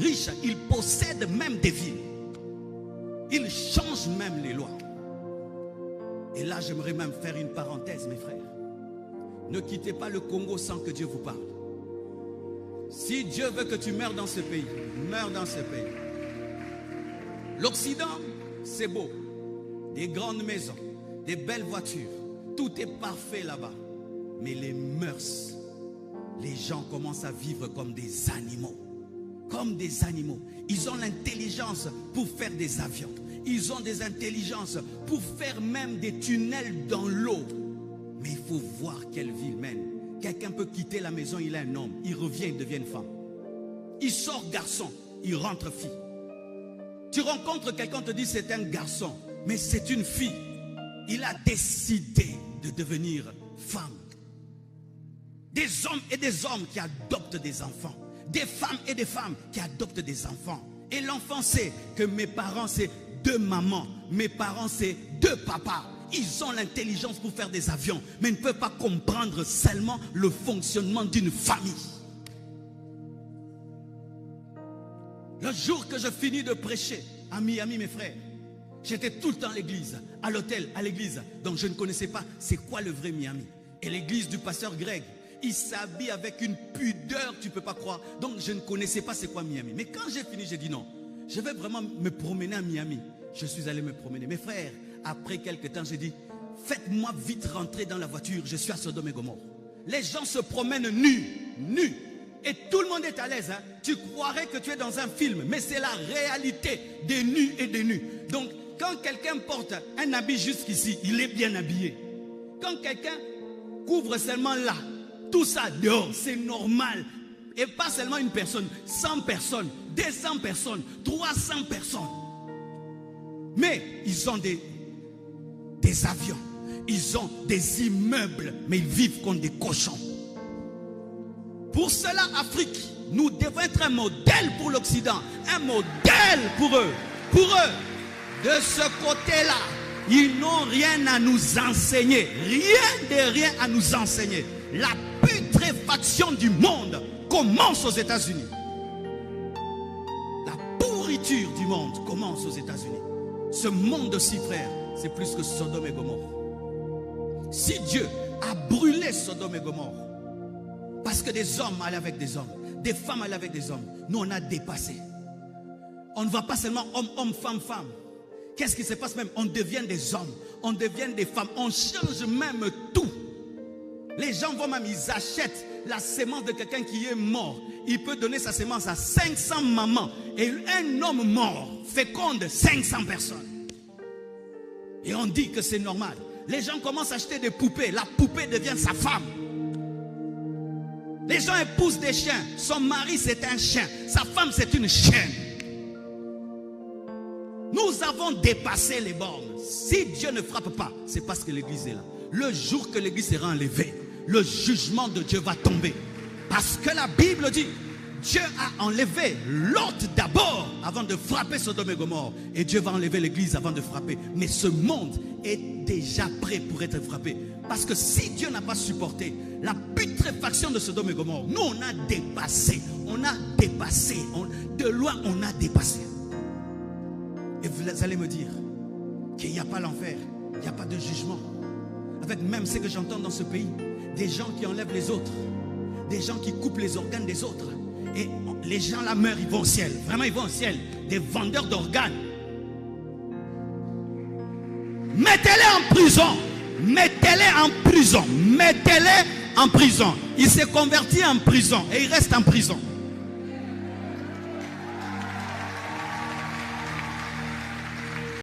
riches, ils possèdent même des villes. Ils changent même les lois. Et là, j'aimerais même faire une parenthèse, mes frères. Ne quittez pas le Congo sans que Dieu vous parle. Si Dieu veut que tu meurs dans ce pays, meurs dans ce pays. L'Occident, c'est beau. Des grandes maisons, des belles voitures. Tout est parfait là-bas. Mais les mœurs, les gens commencent à vivre comme des animaux. Comme des animaux. Ils ont l'intelligence pour faire des avions. Ils ont des intelligences pour faire même des tunnels dans l'eau. Mais il faut voir quelle vie il mène. Quelqu'un peut quitter la maison, il est un homme. Il revient, il devient une femme. Il sort garçon, il rentre fille. Tu rencontres quelqu'un, te dit c'est un garçon, mais c'est une fille. Il a décidé de devenir femme. Des hommes et des hommes qui adoptent des enfants. Des femmes et des femmes qui adoptent des enfants. Et l'enfant sait que mes parents c'est 2 mamans, mes parents c'est 2 papas. Ils ont l'intelligence pour faire des avions, mais ils ne peuvent pas comprendre seulement le fonctionnement d'une famille. Le jour que je finis de prêcher à Miami, mes frères, j'étais tout le temps à l'église, à l'hôtel, à l'église. Donc je ne connaissais pas c'est quoi le vrai Miami. Et l'église du pasteur Greg, il s'habille avec une pudeur, tu ne peux pas croire. Donc je ne connaissais pas c'est quoi Miami. Mais quand j'ai fini, j'ai dit non, je vais vraiment me promener à Miami. Je suis allé me promener. Mes frères, après quelques temps, j'ai dit, faites-moi vite rentrer dans la voiture, je suis à Sodome et Gomorrhe. Les gens se promènent nus, nus. Et tout le monde est à l'aise. Hein? Tu croirais que tu es dans un film, mais c'est la réalité des nus et des nus. Donc, quand quelqu'un porte un habit jusqu'ici, il est bien habillé. Quand quelqu'un couvre seulement là, tout ça dehors, c'est normal. Et pas seulement une personne, 100 personnes, 200 personnes, 300 personnes. Mais ils ont des avions, ils ont des immeubles, mais ils vivent comme des cochons. Pour cela, Afrique, nous devons être un modèle pour l'Occident, un modèle pour eux. Pour eux, de ce côté-là, ils n'ont rien à nous enseigner, rien à nous enseigner. La putréfaction du monde commence aux États-Unis. La pourriture du monde commence aux États-Unis. Ce monde-ci, frère, c'est plus que Sodome et Gomorrhe. Si Dieu a brûlé Sodome et Gomorrhe, parce que des hommes allaient avec des hommes, des femmes allaient avec des hommes, nous on a dépassé. On ne va pas seulement homme, homme, femme, femme. Qu'est-ce qui se passe même? On devient des hommes, on devient des femmes, on change même tout. Les gens vont même, ils achètent la sémence de quelqu'un qui est mort. Il peut donner sa sémence à 500 mamans. Et un homme mort féconde 500 personnes. Et on dit que c'est normal. Les gens commencent à acheter des poupées. La poupée devient sa femme. Les gens épousent des chiens. Son mari c'est un chien. Sa femme c'est une chienne. Nous avons dépassé les bornes. Si Dieu ne frappe pas, c'est parce que l'église est là. Le jour que l'église sera enlevée, le jugement de Dieu va tomber. Parce que la Bible dit, Dieu a enlevé Lot d'abord avant de frapper Sodome et Gomorrhe. Et Dieu va enlever l'église avant de frapper. Mais ce monde est déjà prêt pour être frappé. Parce que si Dieu n'a pas supporté la putréfaction de Sodome et Gomorrhe, nous on a dépassé. On a dépassé. De loin on a dépassé. Et vous allez me dire qu'il n'y a pas l'enfer, il n'y a pas de jugement. Avec même ce que j'entends dans ce pays, des gens qui enlèvent les autres, des gens qui coupent les organes des autres. Et les gens là meurent, ils vont au ciel. Vraiment, ils vont au ciel. Des vendeurs d'organes. Mettez-les en prison. Mettez-les en prison. Mettez-les en prison. Il s'est converti en prison et il reste en prison.